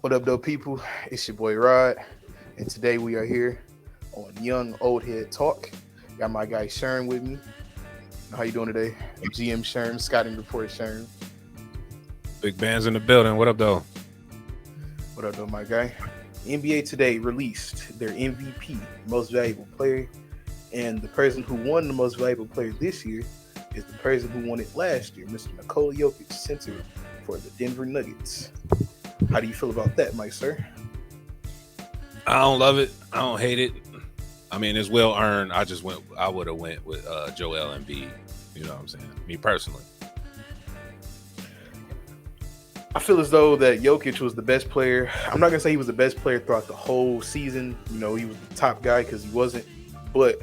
What up, though, people? It's your boy Rod, and today we are here on Young Old Head Talk. Got my guy Sherm with me. How you doing today? GM Sherm, Scouting Report Sherm. Big bands in the building. What up, though? What up, though, my guy? NBA today released their MVP, Most Valuable Player, and the person who won the Most Valuable Player this year is the person who won it last year, Mr. Nikola Jokic, center for the Denver Nuggets. How do you feel about that, my sir? I don't love it. I don't hate it. I mean, it's well earned. I would have went with Joel Embiid. You know what I'm saying? Me personally. I feel as though that Jokic was the best player. I'm not gonna say he was the best player throughout the whole season. You know, he was the top guy because he wasn't. But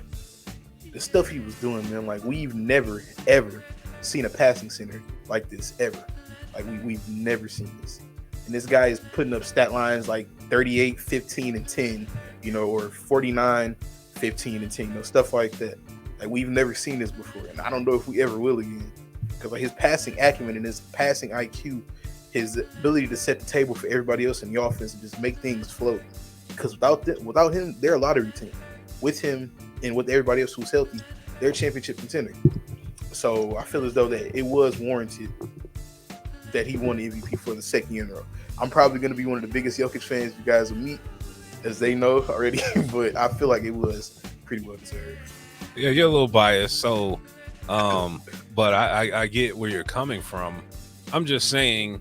the stuff he was doing, man, like we've never ever seen a passing center like this ever. Like we've never seen this. And this guy is putting up stat lines like 38, 15, and 10, you know, or 49, 15, and 10, you know, stuff like that. Like we've never seen this before, and I don't know if we ever will again. Because like his passing acumen and his passing IQ, his ability to set the table for everybody else in the offense and just make things flow. Because without him, they're a lottery team. With him and with everybody else who's healthy, they're a championship contender. So I feel as though that it was warranted that he won the MVP for the second year in a row. I'm probably going to be one of the biggest Jokic fans you guys will meet, as they know already, but I feel like it was pretty well deserved. Yeah, you're a little biased, so, but I get where you're coming from. I'm just saying,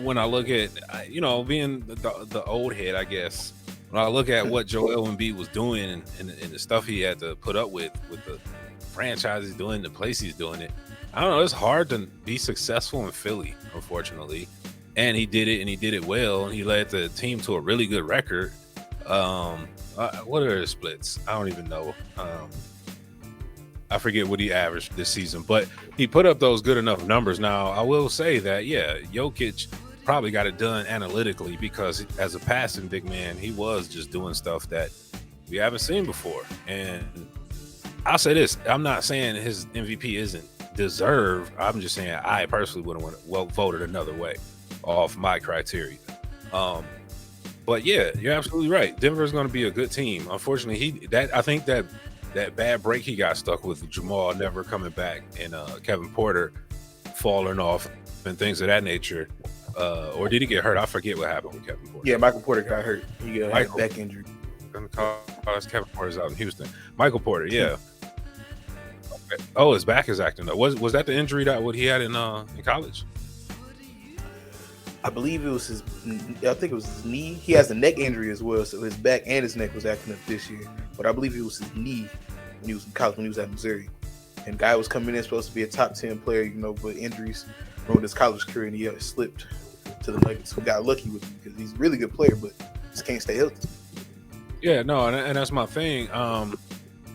when I look at, you know, being the old head, I guess, when I look at what Joel Embiid was doing and the stuff he had to put up with the franchise he's doing, the place he's doing it, I don't know, it's hard to be successful in Philly, unfortunately. And he did it, and he did it well, and he led the team to a really good record. What are his splits? I don't even know. I forget what he averaged this season, but he put up those good enough numbers. Now, I will say that, yeah, Jokic probably got it done analytically because as a passing big man, he was just doing stuff that we haven't seen before. And I'll say this, I'm not saying his MVP isn't deserved. I'm just saying I personally would have voted another way off my criteria. But yeah, you're absolutely right. Denver's going to be a good team. Unfortunately, I think that bad break he got stuck with Jamal never coming back and Kevin Porter falling off and things of that nature. Or did he get hurt? I forget what happened with Kevin Porter. Yeah, Michael Porter got hurt. He got a back injury. Kevin Porter's out in Houston. Michael Porter, yeah. Okay. Oh, his back is acting up. Was that the injury that what he had in college? I believe it was his. I think it was his knee. He has a neck injury as well, so his back and his neck was acting up this year. But I believe it was his knee when he was in college, when he was at Missouri. And guy was coming in supposed to be a top 10 player, you know, but injuries ruined his college career, and he slipped to the Nuggets. Who got lucky with him because he's a really good player, but just can't stay healthy. Yeah, no, and that's my thing.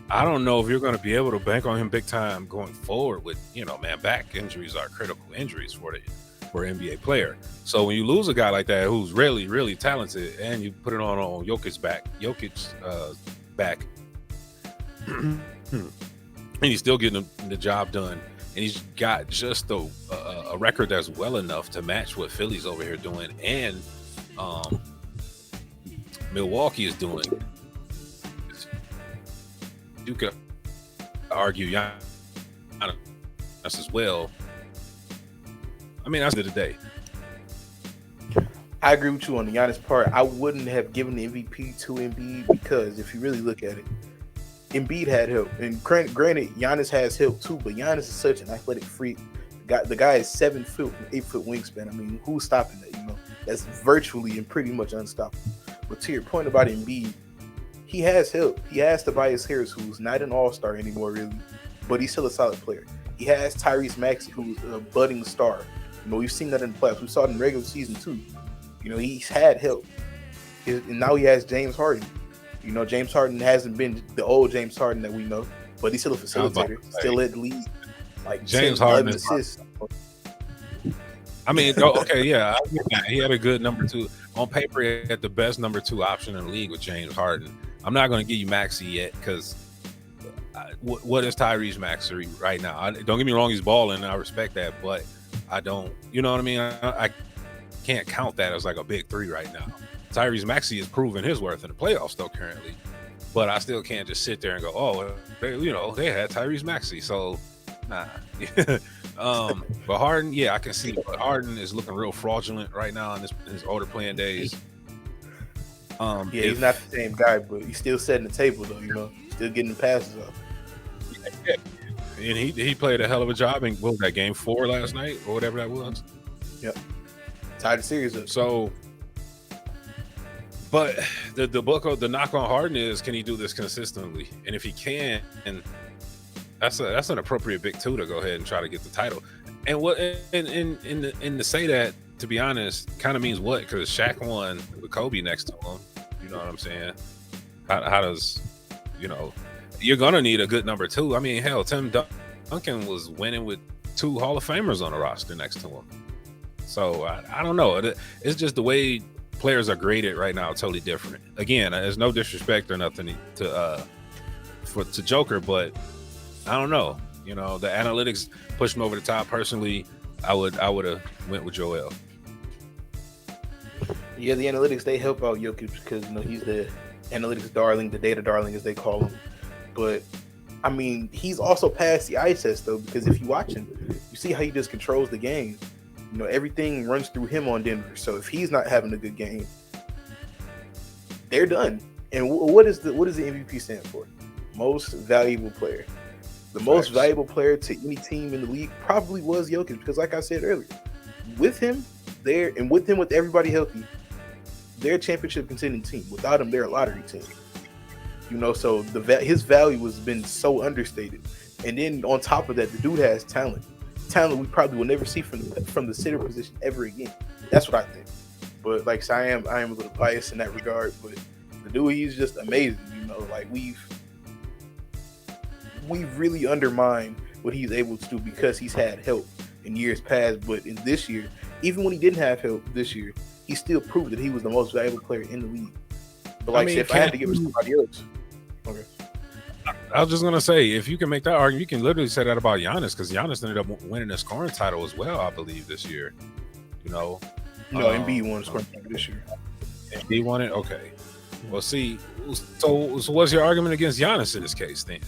I don't know if you're going to be able to bank on him big time going forward with, you know, man, back injuries are critical injuries for an NBA player. So when you lose a guy like that who's really, really talented and you put it on Jokic's back, and he's still getting the job done, and he's got just a record that's well enough to match what Philly's over here doing and Milwaukee is doing. You could argue Giannis as well. I mean, that's the end of the day. I agree with you on the Giannis part. I wouldn't have given the MVP to Embiid because if you really look at it, Embiid had help. And granted, Giannis has help too, but Giannis is such an athletic freak. The guy is 7 foot, 8 foot wingspan. I mean, who's stopping that? You know, that's virtually and pretty much unstoppable. But to your point about Embiid, he has help. He has Tobias Harris, who's not an all-star anymore, really, but he's still a solid player. He has Tyrese Maxey, who's a budding star. You know, we've seen that in the playoffs. We saw it in regular season too. You know, he's had help. And now he has James Harden. You know, James Harden hasn't been the old James Harden that we know, but he's still a facilitator, still led the league. Like James Harden assists. I mean, okay, yeah, he had a good number two. On paper, he had the best number 2 option in the league with James Harden. I'm not going to give you Maxey yet because what is Tyrese Maxey right now? Don't get me wrong, he's balling. I respect that, but I don't. You know what I mean? I can't count that as like a big three right now. Tyrese Maxey is proving his worth in the playoffs though currently, but I still can't just sit there and go, oh, they had Tyrese Maxey, so nah. But Harden, yeah, I can see. But Harden is looking real fraudulent right now in his older playing days. He's not the same guy, but he's still setting the table though. Still getting the passes up. Yeah. And he played a hell of a job in what was that, game 4 last night or whatever that was. Yep. Tied the series up. So, but the knock on Harden is, can he do this consistently? And if he can, and that's an appropriate big two to go ahead and try to get the title. And what and to say that, to be honest, kind of means what? Because Shaq won with Kobe next to him. You know what I'm saying? How does, you're gonna need a good number 2. I mean, hell, Tim Duncan was winning with 2 Hall of Famers on the roster next to him. So I don't know. It's just the way players are graded right now, totally different. Again, there's no disrespect or nothing to Joker, but I don't know. The analytics pushed him over the top. Personally, I would have went with Joel. Yeah, the analytics, they help out Jokic because he's the analytics darling, the data darling as they call him. But I mean, he's also passed the eye test though, because if you watch him, you see how he just controls the game. Everything runs through him on Denver. So if he's not having a good game, they're done. And what does the MVP stand for? Most valuable player. The most valuable player to any team in the league probably was Jokic, because like I said earlier, with him there and with everybody healthy, they're a championship contending team. Without him, they're a lottery team. So his value has been so understated. And then on top of that, the dude has talent we probably will never see from the center position ever again. That's what I think. But like I am a little biased in that regard. But the dude, he's just amazing. Like we've really undermined what he's able to do because he's had help in years past. But in this year, even when he didn't have help this year, he still proved that he was the most valuable player in the league. But if I had to give it to somebody else, okay. I was just gonna say, if you can make that argument, you can literally say that about Giannis, because Giannis ended up winning a scoring title as well, I believe, this year. Embiid won a scoring title this year. Embiid won it. Okay. Well, see, so what's your argument against Giannis in this case then?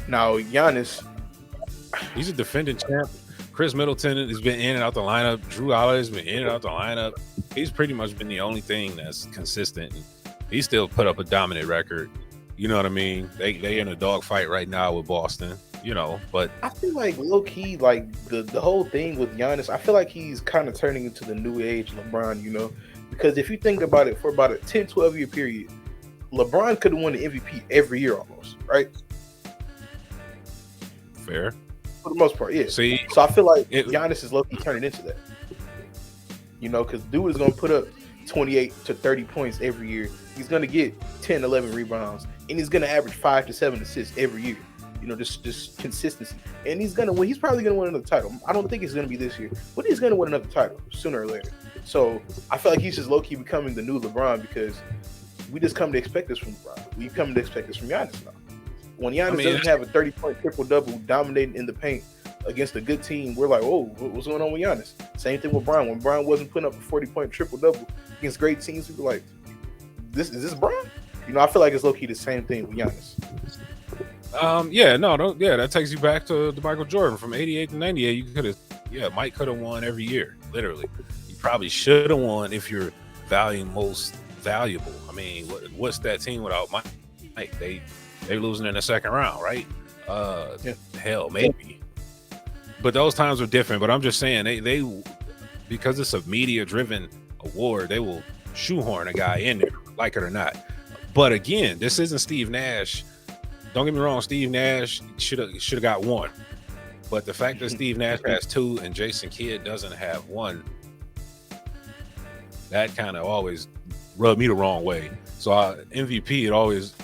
Now, Giannis, he's a defending champ. Chris Middleton has been in and out the lineup. Drew Holiday has been in and out the lineup. He's pretty much been the only thing that's consistent. He still put up a dominant record. You know what I mean? They in a dogfight right now with Boston, but I feel like low key, like the whole thing with Giannis, I feel like he's kind of turning into the new age LeBron, because if you think about it, for about a 10, 12 year period, LeBron could have won the MVP every year almost, right? Fair. For the most part, yeah. See, so I feel like Giannis is low key turning into that. Because dude is going to put up 28 to 30 points every year. He's going to get 10, 11 rebounds, and he's going to average 5 to 7 assists every year. Just consistency. And he's going to win. He's probably going to win another title. I don't think it's going to be this year, but he's going to win another title sooner or later. So I feel like he's just low-key becoming the new LeBron, because we just come to expect this from LeBron. We come to expect this from Giannis now. When Giannis doesn't have a 30-point triple-double dominating in the paint against a good team, we're like, oh, what's going on with Giannis? Same thing with Brian. When Brian wasn't putting up a 40-point triple-double against great teams, we were like, is this Brian? I feel like it's low-key the same thing with Giannis. That takes you back to Michael Jordan from 88 to 98. Mike could have won every year, literally. You probably should have won if you're most valuable. I mean, what's that team without Mike? They're losing in the second round, right? Hell, maybe. But those times were different. But I'm just saying, they because it's a media-driven award, they will shoehorn a guy in there, like it or not. But again, this isn't Steve Nash. Don't get me wrong, Steve Nash should have got one. But the fact that Steve Nash has 2 and Jason Kidd doesn't have 1, that kind of always rubbed me the wrong way. So MVP, it always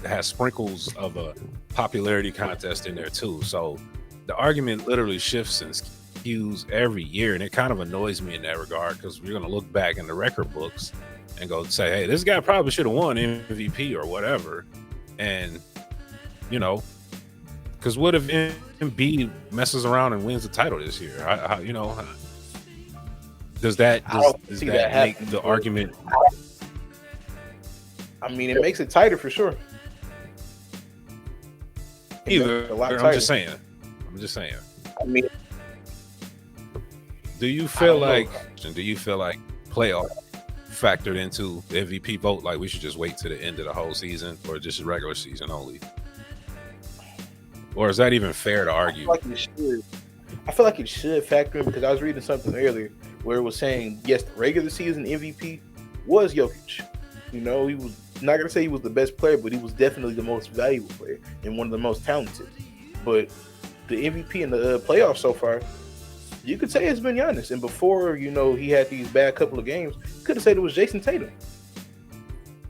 has sprinkles of a popularity contest in there too. So the argument literally shifts and skews every year, and it kind of annoys me in that regard, because we're going to look back in the record books and go say, hey, this guy probably should have won MVP or whatever. And, because what if Embiid messes around and wins the title this year? Does that I don't does see that that make happening. the argument? I mean, it makes it tighter for sure. It makes it Either. a lot I'm tighter. just saying. I mean, Do you I feel don't know. like playoff factored into the MVP vote? Like we should just wait to the end of the whole season, or just regular season only? Or is that even fair to argue? I feel like it should factor in because I was reading something earlier where it was saying yes, the regular season MVP was Jokic. You know, he was not gonna say he was the best player, but he was definitely the most valuable player and one of the most talented. But the MVP in the playoffs so far, you could say it's been Giannis. And before, you know, he had these bad couple of games, you could have said it was Jason Tatum.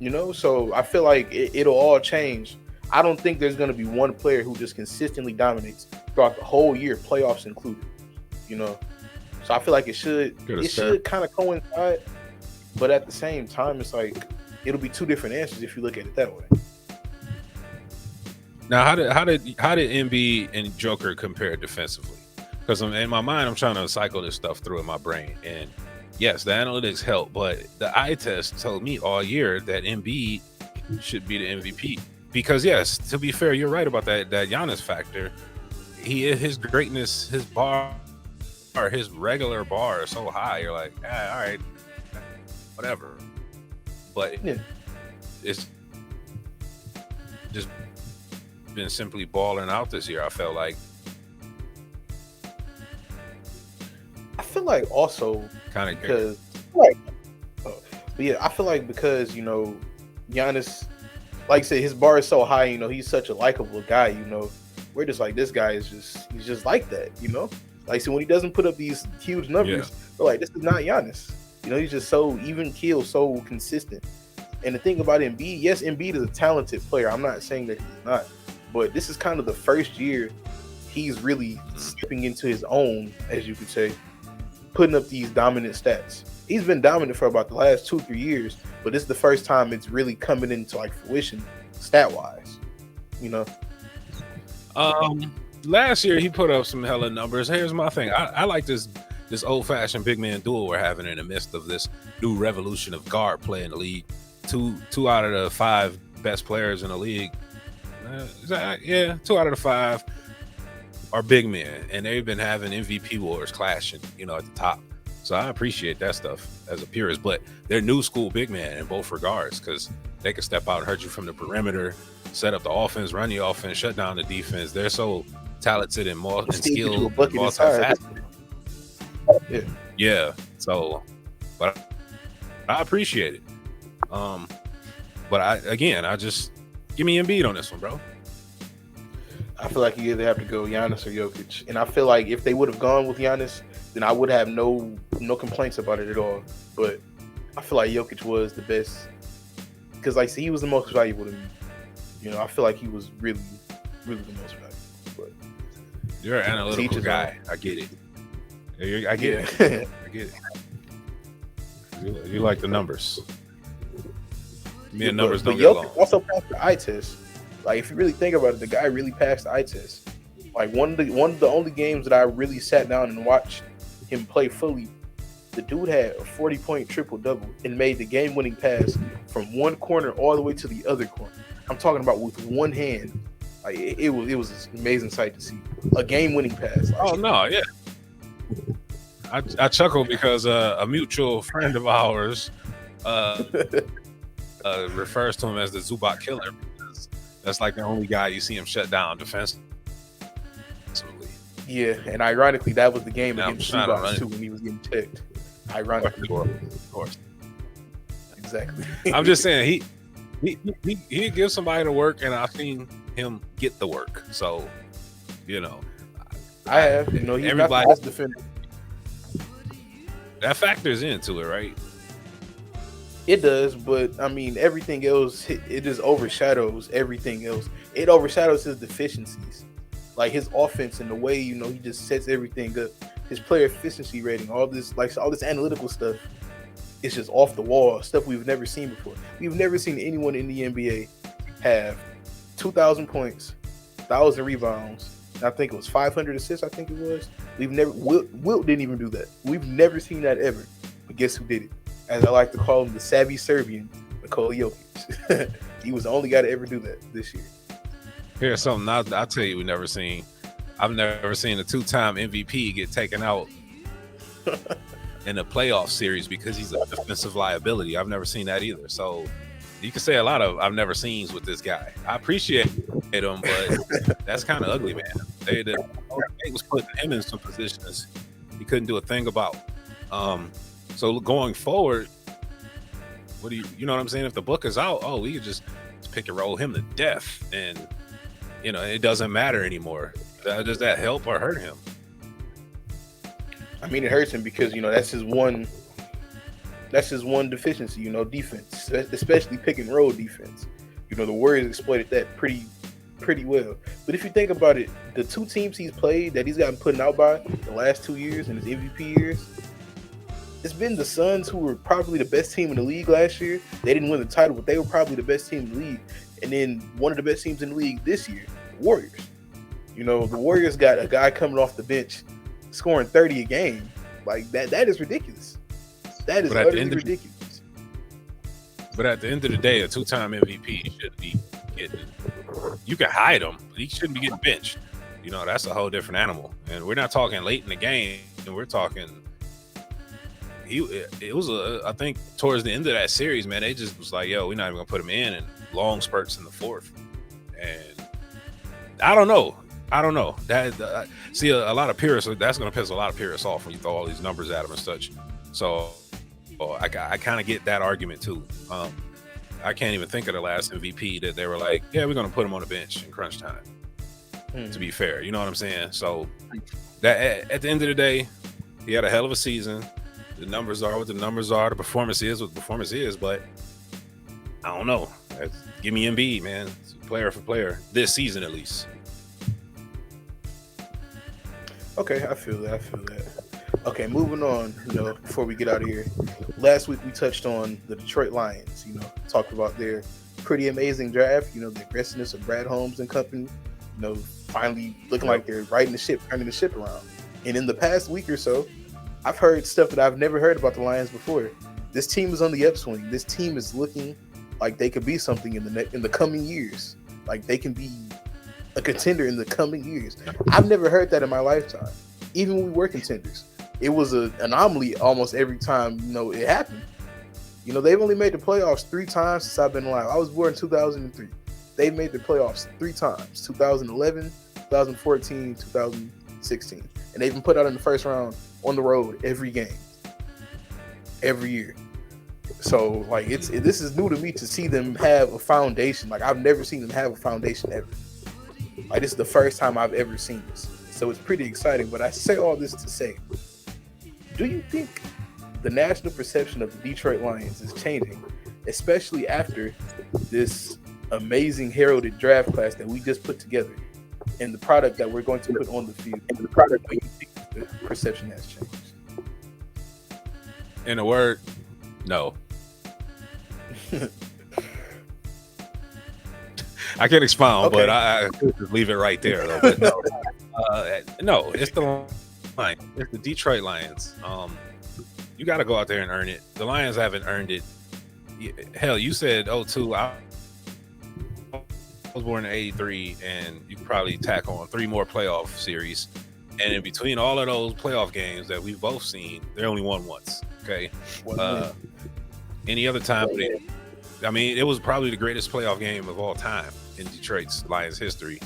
You know, so I feel like it'll all change. I don't think there's going to be one player who just consistently dominates throughout the whole year, playoffs included. You know, so I feel like it should kind of coincide, but at the same time, it's like it'll be two different answers if you look at it that way. Now, how did Embiid and Joker compare defensively? Because in my mind, I'm trying to cycle this stuff through in my brain, and yes, the analytics help, but the eye test told me all year that Embiid should be the MVP. Because yes, to be fair, you're right about that Giannis factor. His greatness, his bar, or his regular bar is so high. You're like, all right, whatever. But it's just been simply balling out this year. I felt like. I feel like also kind of because, I feel like because you know, Giannis, like I said, his bar is so high. You know, he's such a likable guy. You know, we're just like this guy he's just like that. You know, like so when he doesn't put up these huge numbers, we're like, this is not Giannis. You know, he's just so even keel, so consistent. And the thing about Embiid, yes, Embiid is a talented player. I'm not saying that he's not, but this is kind of the first year he's really stepping into his own, as you could say, putting up these dominant stats. He's been dominant for about the last 2-3 years, but this is the first time it's really coming into like fruition stat wise, you know. Last year he put up some hella numbers. Here's my thing. I like this old fashioned big man duel we're having in the midst of this new revolution of guard play in the league. Two out of the 5 best players in the league. 2 out of the 5 are big men, and they've been having MVP wars clashing, you know, at the top. So I appreciate that stuff as a purist, but they're new school big men in both regards because they can step out and hurt you from the perimeter, set up the offense, run the offense, shut down the defense. They're so talented and skilled and multifaceted. Yeah. So, but I appreciate it. But I just give me Embiid on this one, bro. I feel like you either have to go Giannis or Jokic, and I feel like if they would have gone with Giannis, then I would have no complaints about it at all. But I feel like Jokic was the best because, like, see, he was the most valuable to me. You know, I feel like he was really, really the most valuable. But you're an analytical guy. I get it. I get it. I get it. You like the numbers. Me and numbers don't get along. Also passed the eye test. Like, if you really think about it, the guy really passed the eye test. Like, one of the only games that I really sat down and watched him play fully, the dude had a 40-point triple-double and made the game-winning pass from one corner all the way to the other corner. I'm talking about with one hand. Like, it was an amazing sight to see. A game-winning pass. Like, oh, no, yeah. I chuckle because a mutual friend of ours refers to him as the Zubac killer. That's like the only guy you see him shut down defensively. Yeah, and ironically, that was the game against Zubac too when he was getting checked. Ironically, of course. Exactly. I'm just saying he gives somebody the work, and I've seen him get the work. So, you know, I have. You know, he's not the best defender. That factors into it, right? It does, but I mean, everything else, it just overshadows everything else. It overshadows his deficiencies, like his offense and the way, you know, he just sets everything up. His player efficiency rating, all this analytical stuff, it's just off the wall, stuff we've never seen before. We've never seen anyone in the NBA have 2,000 points, 1,000 rebounds, and I think it was 500 assists. I think it was. We've never. Wilt didn't even do that. We've never seen that ever. But guess who did it? As I like to call him, the savvy Serbian, Nikola Jokic. He was the only guy to ever do that this year. Here's something I'll tell you we never seen. I've never seen a 2-time MVP get taken out in a playoff series because he's a defensive liability. I've never seen that either. So you can say a lot of I've never seen with this guy. I appreciate him, but that's kind of ugly, man. They was putting him in some positions he couldn't do a thing about. So going forward, what do you know what I'm saying? If the book is out, we could just pick and roll him to death, and it doesn't matter anymore. Does that help or hurt him? I mean, it hurts him because that's his one deficiency. Defense, especially pick and roll defense. The Warriors exploited that pretty well. But if you think about it, the two teams he's played that he's gotten put out by the last 2 years in his MVP years, it's been the Suns, who were probably the best team in the league last year. They didn't win the title, but they were probably the best team in the league. And then one of the best teams in the league this year, the Warriors. The Warriors got a guy coming off the bench scoring 30 a game. Like that is ridiculous. That is utterly ridiculous. But at the end of the day, a 2-time MVP should be getting. You can hide him, but he shouldn't be getting benched. That's a whole different animal. And we're not talking late in the game. And we're talking. It was I think towards the end of that series, man, they just was like, yo, we're not even gonna put him in long spurts in the fourth. And I don't know. That see a lot of purists. That's gonna piss a lot of purists off when you throw all these numbers at them and such. So I kind of get that argument too. I can't even think of the last MVP that they were like, yeah, we're gonna put him on the bench in crunch time. To be fair, you know what I'm saying? So that at the end of the day, he had a hell of a season. The numbers are what the numbers are. The performance is what the performance is. But I don't know. Give me Embiid, man. It's player for player this season at least. Okay, I feel that. Okay, moving on, before we get out of here. Last week we touched on the Detroit Lions, talked about their pretty amazing draft, the aggressiveness of Brad Holmes and company, finally looking like they're turning the ship around. And in the past week or so, I've heard stuff that I've never heard about the Lions before. This team is on the upswing. This team is looking like they could be something in the coming years. Like they can be a contender in the coming years. I've never heard that in my lifetime. Even when we were contenders, it was an anomaly almost every time it happened. They've only made the playoffs 3 times since I've been alive. I was born in 2003. They've made the playoffs 3 times: 2011, 2014, 2016, and they've been put out in the first round on the road every game, every year. So this is new to me to see them have a foundation. Like I've never seen them have a foundation ever. Like this is the first time I've ever seen this. So it's pretty exciting. But I say all this to say, do you think the national perception of the Detroit Lions is changing, especially after this amazing heralded draft class that we just put together and the product that we're going to put on the field? And the product, do you think the perception has changed? In a word, no. I can expound, okay. But I could just leave it right there. Though. But no, it's the line. It's the Detroit Lions. You got to go out there and earn it. The Lions haven't earned it. Hell, you said 02. I was born in 83, and you could probably tack on 3 more playoff series. And in between all of those playoff games that we've both seen, they only won once. Okay. Any other time, it was probably the greatest playoff game of all time in Detroit's Lions history,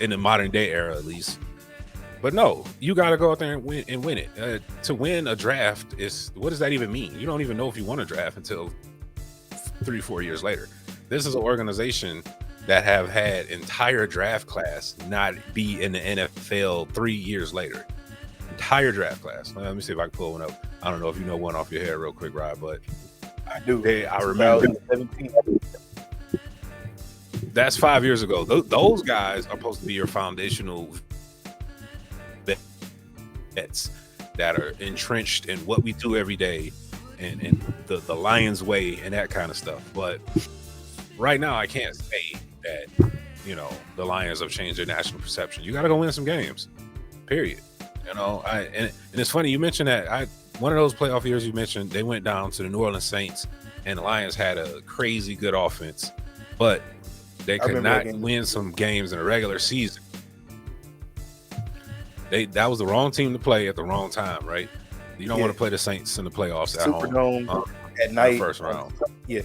in the modern day era at least. But no, you got to go out there and win it. To win a draft what does that even mean? You don't even know if you won a draft until 3-4 years later. This is an organization that have had entire draft class not be in the NFL 3 years later. Entire draft class. Let me see if I can pull one up. I don't know if you know one off your head real quick, Rod, but I do. I remember. 2017. That's 5 years ago. Those guys are supposed to be your foundational vets that are entrenched in what we do every day and the Lions way and that kind of stuff. But right now, I can't say that, the Lions have changed their national perception. You got to go win some games, period. And it's funny you mentioned that. one of those playoff years you mentioned, they went down to the New Orleans Saints, and the Lions had a crazy good offense, but they could not win some games in a regular season. That was the wrong team to play at the wrong time, right? You don't want to play the Saints in the playoffs at Superdome home at night, first round. Yeah,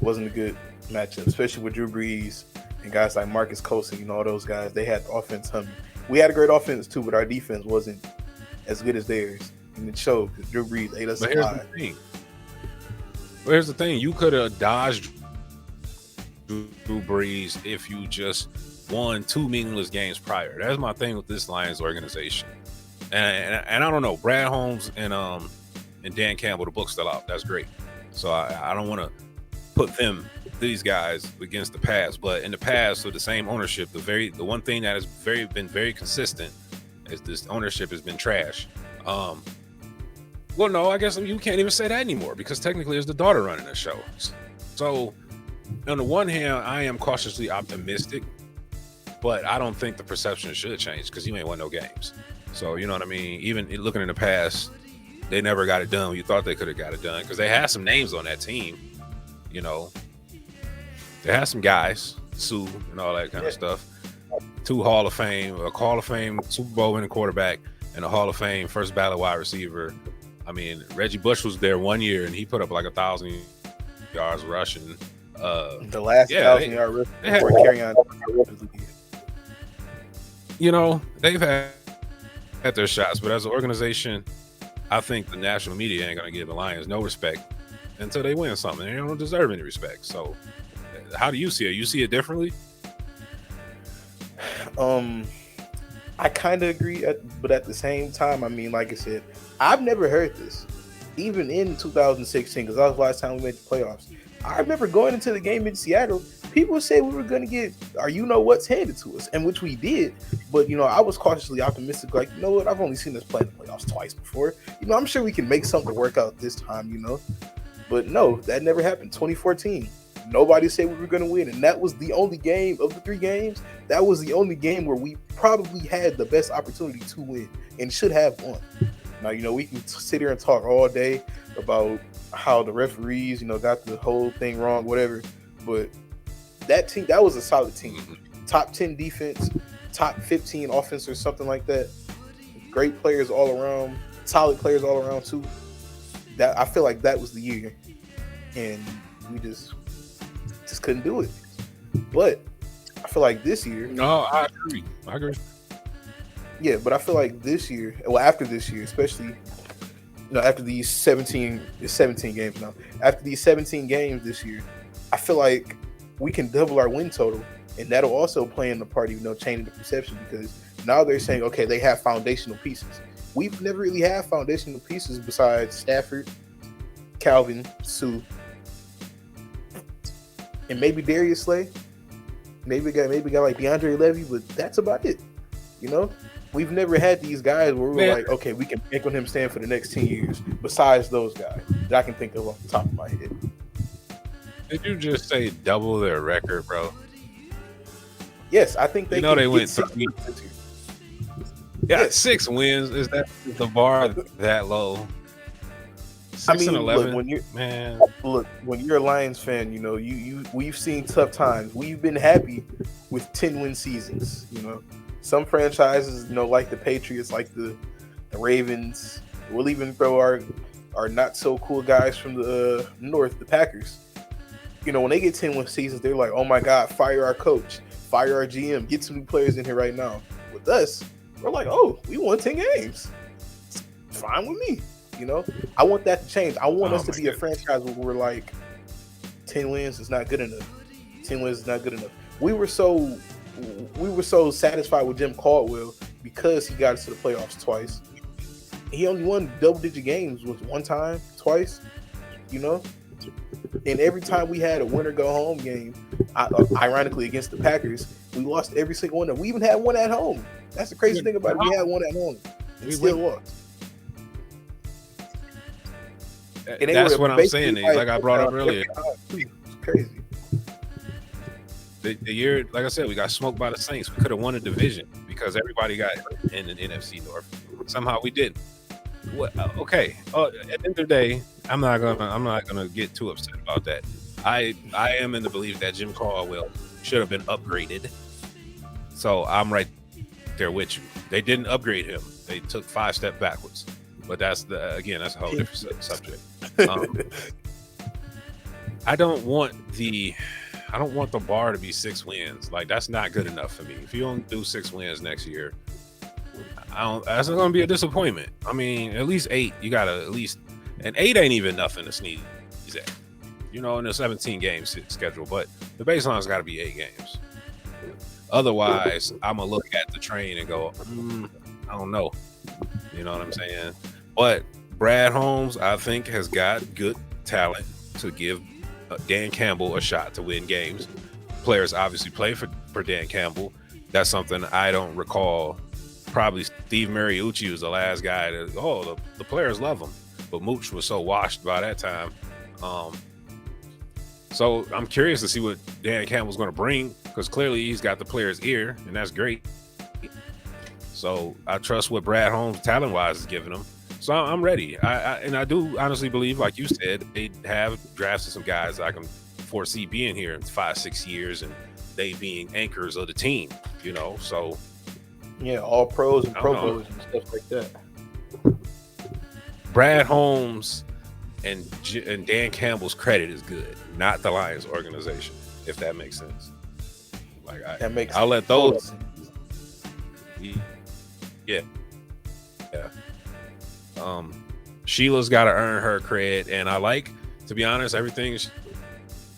wasn't a good matchup, especially with Drew Brees and guys like Marcus Colson. All those guys, they had the offense humming. We had a great offense too, but our defense wasn't as good as theirs, and it showed because Drew Brees ate us alive. Here's the thing: you could have dodged Drew Brees if you just won 2 meaningless games prior. That's my thing with this Lions organization. And I don't know, Brad Holmes and Dan Campbell, the book's still out. That's great. So I don't want to put these guys against the past, but in the past with the same ownership, the one thing that has been very consistent is this ownership has been trash. Well, no, I guess you can't even say that anymore because technically it's the daughter running the show. So on the one hand, I am cautiously optimistic, but I don't think the perception should change because you ain't won no games. So, you know what I mean? Even looking in the past, they never got it done when you thought they could have got it done because they had some names on that team. They had some guys, Sue and all that kind of stuff. 2 Hall of Fame, a Hall of Fame Super Bowl winning quarterback, and a Hall of Fame first ballot wide receiver. I mean, Reggie Bush was there 1 year and he put up like 1,000 yards rushing. The last 1,000-yard rush before carrying on. They've had their shots, but as an organization, I think the national media ain't gonna give the Lions no respect until they win something. They don't deserve any respect. So, how do you see it? You see it differently? I kind of agree, but at the same time, I mean, like I said, I've never heard this, even in 2016, because that was the last time we made the playoffs. I remember going into the game in Seattle, people would say we were going to get our what's handed to us, and which we did. But, I was cautiously optimistic, like, you know what, I've only seen us play in the playoffs twice before. I'm sure we can make something work out this time, But no, that never happened. 2014, nobody said we were going to win, and that was the only game of the 3 games. That was the only game where we probably had the best opportunity to win and should have won. Now, we can sit here and talk all day about how the referees, got the whole thing wrong, whatever. But that team, that was a solid team. Top 10 defense, top 15 offense or something like that. Great players all around, solid players all around too. That I feel like that was the year. And we just couldn't do it. But I feel like this year. No, I agree. Yeah, but I feel like this year, after this year, especially, after these 17 games now, after these 17 games this year, I feel like we can double our win total, and that'll also play in the part, changing the perception, because now they're saying, okay, they have foundational pieces. We've never really had foundational pieces besides Stafford, Calvin, Sue, and maybe Darius Slay. Maybe a guy like DeAndre Levy, but that's about it. We've never had these guys where we're like, okay, we can make on him stand for the next 10 years, besides those guys that I can think of off the top of my head. Did you just say double their record, bro? Yes, I think they they went 3. Yeah, 6 wins. Is that the bar that low? 6 and 11. Look, when you're a Lions fan, we've seen tough times. We've been happy with 10-win seasons. Some franchises, like the Patriots, like the Ravens. We'll even throw our not so cool guys from the North, the Packers. When they get 10-win seasons, they're like, oh my God, fire our coach, fire our GM, get some new players in here right now. With us, we're like, oh, we won 10 games. It's fine with me. I want that to change. I want us to be a franchise where we're like, 10 wins is not good enough. 10 wins is not good enough. We were so satisfied with Jim Caldwell because he got us to the playoffs twice. He only won double-digit games with one time, twice, And every time we had a winner-go-home game, ironically against the Packers, we lost every single one. We even had one at home. That's the crazy thing about it. We had one at home. We still lost. That's what I'm saying. Like I brought up earlier. It's crazy. The year, like I said, we got smoked by the Saints. We could have won a division because everybody got in the NFC North. Somehow we didn't. What? Okay. At the end of the day, I'm not gonna get too upset about that. I am in the belief that Jim Caldwell should have been upgraded. So I'm right there with you. They didn't upgrade him. They took 5 steps backwards. But that's that's a whole different subject. Um, I don't want the bar to be 6 wins. Like, that's not good enough for me. If you don't do 6 wins next year, that's going to be a disappointment. I mean, at least 8. You got to at least, and 8 ain't even nothing to sneeze at. In a 17 game schedule, but the baseline's got to be 8 games. Otherwise, I'm gonna look at the train and go, I don't know. You know what I'm saying? But Brad Holmes, I think, has got good talent to give Dan Campbell a shot to win games. Players obviously play for Dan Campbell. That's something I don't recall. Probably Steve Mariucci was the last guy that, the players love him. But Mooch was so washed by that time. So I'm curious to see what Dan Campbell's going to bring, because clearly he's got the player's ear, and that's great. So I trust what Brad Holmes, talent-wise, is giving him. So I'm ready. I do honestly believe, like you said, they have drafted some guys I can foresee being here in 5-6 years, and they being anchors of the team. So yeah, all pros and pro bowlers and stuff like that. Brad Holmes and Dan Campbell's credit is good, not the Lions organization, if that makes sense. I'll let those. Yeah. Sheila's got to earn her cred, and I like, to be honest, everything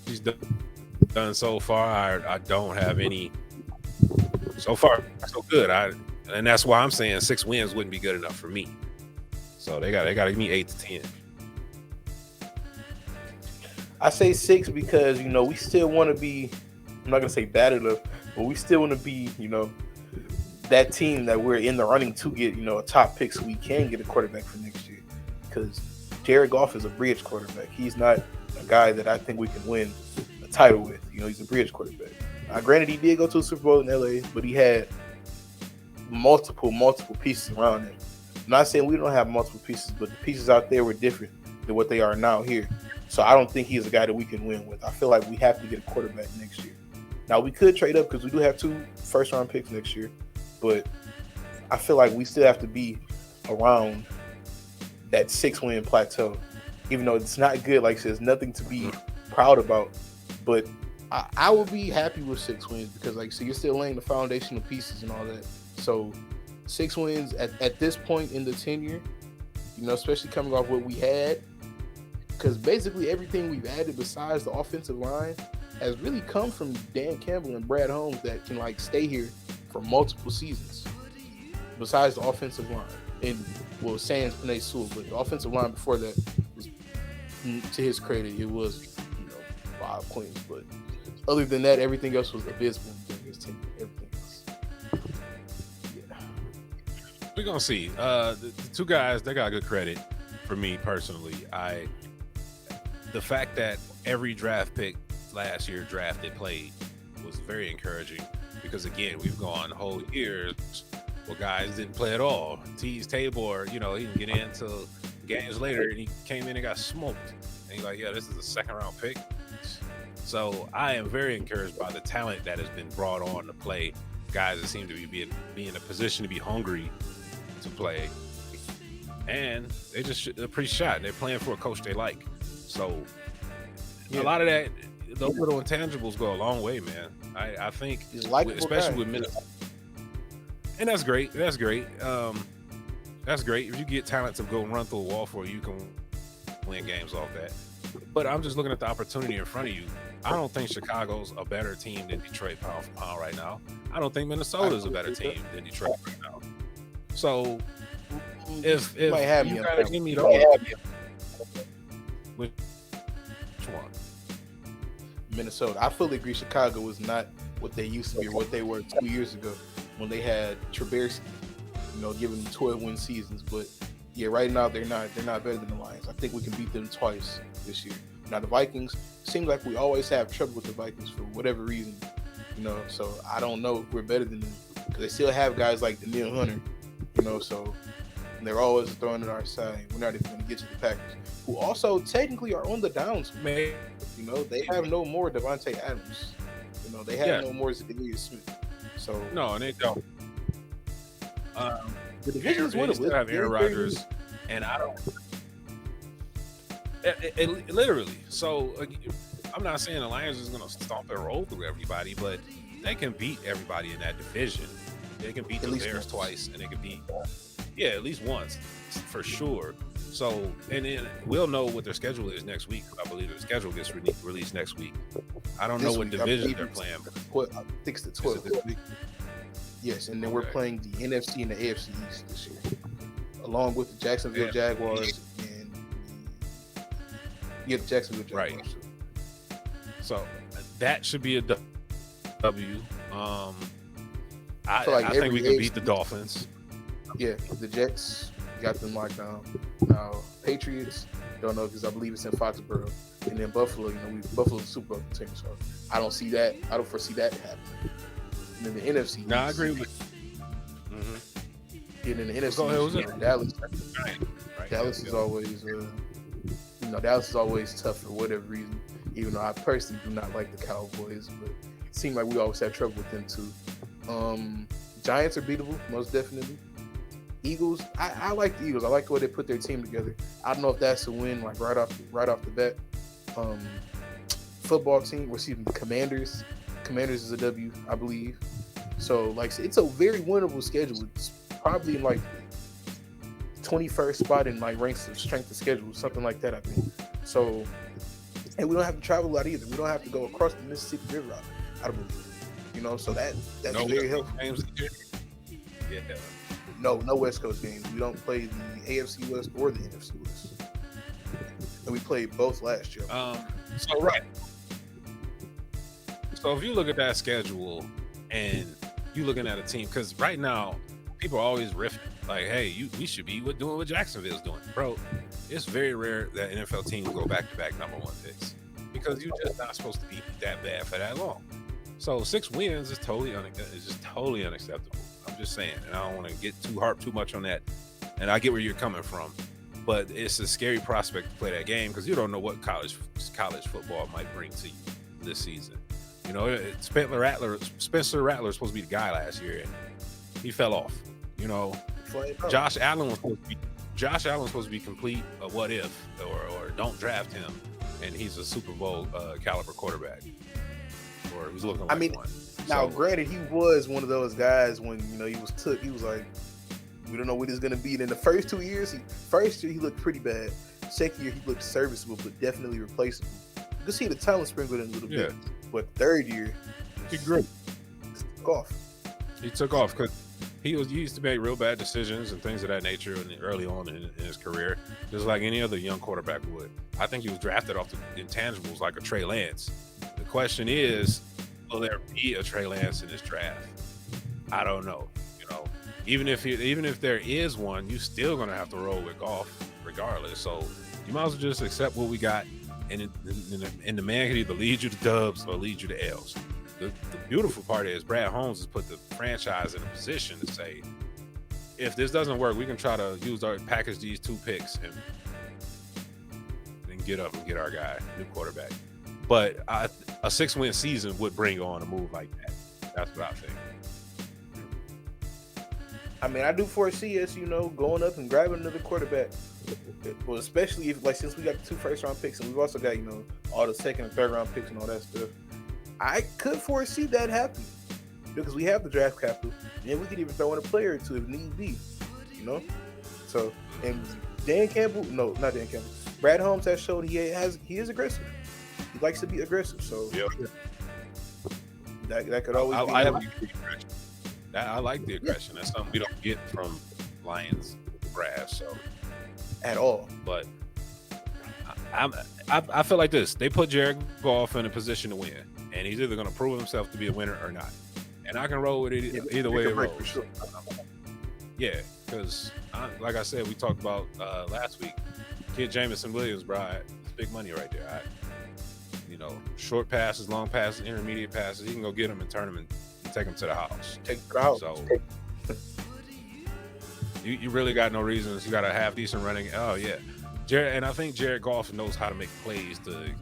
she's done so far. I don't have any. So far, so good. And that's why I'm saying 6 wins wouldn't be good enough for me. So they got to give me 8 to 10. I say 6 because we still want to be. I'm not gonna say bad enough, but we still want to be. That team that we're in the running to get. A top pick, so we can get a quarterback for next year. Because Jared Goff is a bridge quarterback. He's not a guy that I think we can win a title with. He's a bridge quarterback. Granted, he did go to a Super Bowl in LA, but he had multiple pieces around him. I'm not saying we don't have multiple pieces, but the pieces out there were different than what they are now here. So I don't think he's a guy that we can win with. I feel like we have to get a quarterback next year. Now, we could trade up because we do have 2 first-round picks next year, but I feel like we still have to be around that 6-win plateau, even though it's not good. Like I said, it's nothing to be proud about, but I will be happy with 6 wins because, like, so you're still laying the foundational pieces and all that. So 6 wins at this point in the tenure, especially coming off what we had, because basically everything we've added besides the offensive line has really come from Dan Campbell and Brad Holmes that can stay here for multiple seasons. Besides the offensive line, and sans Panay Sewell, but the offensive line before that was, to his credit, it was Bob Quinn. But other than that, everything else was abysmal during his tenure. Everything else, yeah. We're gonna see. The 2 guys, they got good credit for me personally. The fact that every draft pick last year drafted played was very encouraging, because again, we've gone whole years where guys didn't play at all. Tease Tabor, he didn't get in until games later, and he came in and got smoked. And he's like, yeah, this is a 2nd-round pick. So I am very encouraged by the talent that has been brought on to play. Guys that seem to be in a position to be hungry to play, and they just a pretty shot. They're playing for a coach they like. So a lot of that, those little intangibles go a long way, man. I think, especially with Minnesota, and that's great. That's great. That's great. If you get talent to go run through a wall for you, can win games off that. But I'm just looking at the opportunity in front of you. I don't think Chicago's a better team than Detroit pound for pound right now. I don't think Minnesota's a better team than Detroit right now. So if you gotta give me those, which one? Minnesota. I fully agree. Chicago was not what they used to be or what they were 2 years ago when they had Trubisky, giving them 12-win seasons. But yeah, right now they're not better than the Lions. I think we can beat them twice this year. Now the Vikings, seems like we always have trouble with the Vikings for whatever reason, So I don't know if we're better than them because they still have guys like Daniil Hunter, So and they're always throwing it our side. We're not even going to get to the Packers, who also technically are on the downs. Maybe. You know, they have no more Devontae Adams. You know, they have no more Zadarius Smith. So no, and they don't. The division is winnable. Have Aaron Rodgers, and I don't. It literally. So I'm not saying the Lions is going to stomp and roll through everybody, but they can beat everybody in that division. They can beat the Bears twice, and they can beat, at least once for sure. So, and then we'll know what their schedule is next week. I believe their schedule gets released next week. I don't know what division they're playing. I think it's the 12th. Yes, and then we're playing the NFC and the AFC East this year, along with the Jacksonville Jaguars and the Jacksonville Jaguars. Right. So that should be a W. I think we can beat the Dolphins. Yeah, the Jets got them locked down. Now Patriots, don't know because I believe it's in Foxborough, and then Buffalo. You know, Buffalo's a Super Bowl team, so I don't see that. I don't foresee that happening. And then the NFC. No, I agree with you. Mm-hmm. And then the NFC, Dallas. Right. Dallas is always, Dallas is always tough for whatever reason. Even though I personally do not like the Cowboys, but it seems like we always have trouble with them too. Giants are beatable, most definitely. Eagles, I like the Eagles. I like the way they put their team together. I don't know if that's a win, like right off the bat. Football team, the Commanders. Commanders is a W, I believe. So, like, it's a very winnable schedule. It's probably in like 21st spot in like ranks of strength of schedule, something like that, I think. So, and we don't have to travel a lot either. We don't have to go across the Mississippi River, I don't believe. You know, so that's very helpful. Yeah. No West Coast games. We don't play the AFC West or the NFC West. And we played both last year. So if you look at that schedule and you looking at a team, because right now people are always riffing like, "Hey, we should be doing what Jacksonville's doing, bro." It's very rare that NFL teams go back-to-back number one picks because you're just not supposed to be that bad for that long. So 6 wins is totally unacceptable. I'm just saying, and I don't want to get too much on that. And I get where you're coming from, but it's a scary prospect to play that game because you don't know what college football might bring to you this season. You know, Spencer Rattler was supposed to be the guy last year, and he fell off. You know, Josh Allen was supposed to be complete. A what if or don't draft him, and he's a Super Bowl caliber quarterback, or he's looking like one. Now, granted, he was one of those guys when he was took. He was like, we don't know what he's going to be. And in the first 2 years, first year he looked pretty bad. Second year he looked serviceable, but definitely replaceable. You can see the talent sprinkled in a little bit. But third year, he grew. Took off. He took off because he used to make real bad decisions and things of that nature early on in his career, just like any other young quarterback would. I think he was drafted off the intangibles like a Trey Lance. The question is, will there be a Trey Lance in this draft? I don't know. You know, even if there is one, you still gonna have to roll with Goff regardless. So you might as well just accept what we got, and the man can either lead you to dubs or lead you to L's. The beautiful part is Brad Holmes has put the franchise in a position to say, if this doesn't work, we can try to package these 2 picks and get up and get our guy, new quarterback. But a 6-win season would bring on a move like that. That's what I think. I mean, I do foresee us, going up and grabbing another quarterback. Well, especially since we got the 2 first-round picks, and we've also got, all the 2nd and 3rd-round picks and all that stuff. I could foresee that happening because we have the draft capital, and we could even throw in a player or 2 if need be, So, and not Dan Campbell. Brad Holmes has showed he is aggressive. He likes to be aggressive, so that could always be. I like the aggression. That's something we don't get from Lions brass, so at all. But I feel like this: they put Jared Goff in a position to win, and he's either going to prove himself to be a winner or not. And I can roll with it either way it rolls. For sure. Yeah, because like I said, we talked about last week. Kid Jamison Williams, bro, it's big money right there. Short passes, long passes, intermediate passes. He can go get them and turn them and take them to the house. Take them to the house. So, You really got no reasons. You got a half decent running. Oh yeah, and I think Jared Goff knows how to make plays to.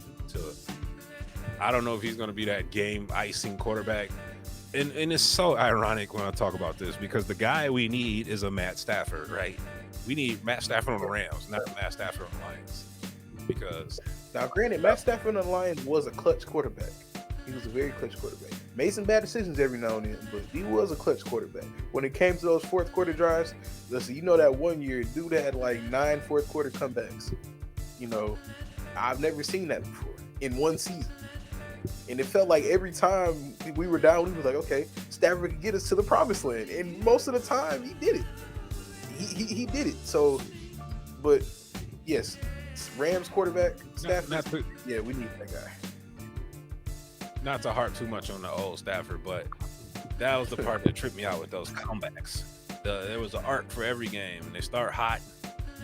I don't know if he's going to be that game icing quarterback. And it's so ironic when I talk about this because the guy we need is a Matt Stafford, right? We need Matt Stafford on the Rams, not Matt Stafford on the Lions. Because now, granted, Matt Stafford on the Lions was a clutch quarterback. He was a very clutch quarterback. Made some bad decisions every now and then, but he was a clutch quarterback. When it came to those fourth quarter drives, listen, you know that one year, dude had like 9 fourth quarter comebacks. You know, I've never seen that before in one season. And it felt like every time we were down, we was like, okay, Stafford could get us to the promised land. And most of the time, he did it. He did it. So, but yes, Rams quarterback, Stafford. Yeah, we need that guy. Not to harp too much on the old Stafford, but that was the part that tripped me out with those comebacks. There was an arc for every game, and they start hot,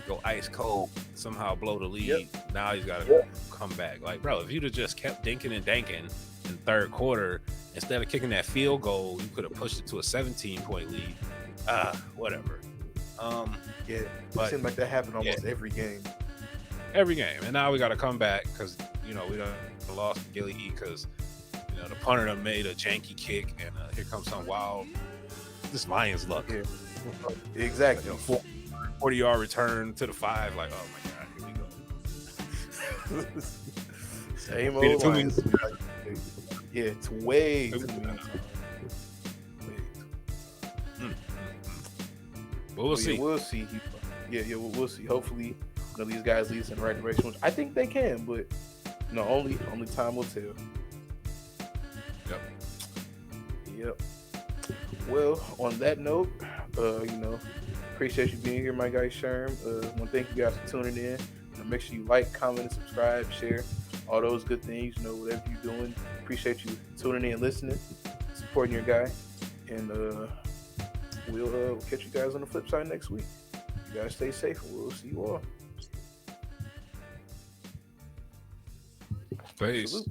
go ice cold, somehow blow the lead. Yep. Now he's got to come back. Like, bro, if you'd have just kept dinking and danking in third quarter, instead of kicking that field goal, you could have pushed it to a 17-point lead. Whatever. Yeah, it seemed like that happened almost every game. Every game. And now we got to come back because, we done lost Gilly E because, the punter done made a janky kick, and here comes some wild. This Lions luck. Yeah. Exactly. 40-yard return to the 5. Like, oh my God, here we go. Same old Lions. Yeah, it's way too many. But we'll see. We'll see. We'll see. Hopefully, these guys lead us in the right direction. Which I think they can, but only time will tell. Yep. Well, on that note, appreciate you being here, my guy Sherm. Want to thank you guys for tuning in. Make sure you like, comment, and subscribe, share, all those good things. Whatever you're doing. Appreciate you tuning in, listening, supporting your guy, and we'll catch you guys on the flip side next week. You guys stay safe, and we'll see you all. Peace.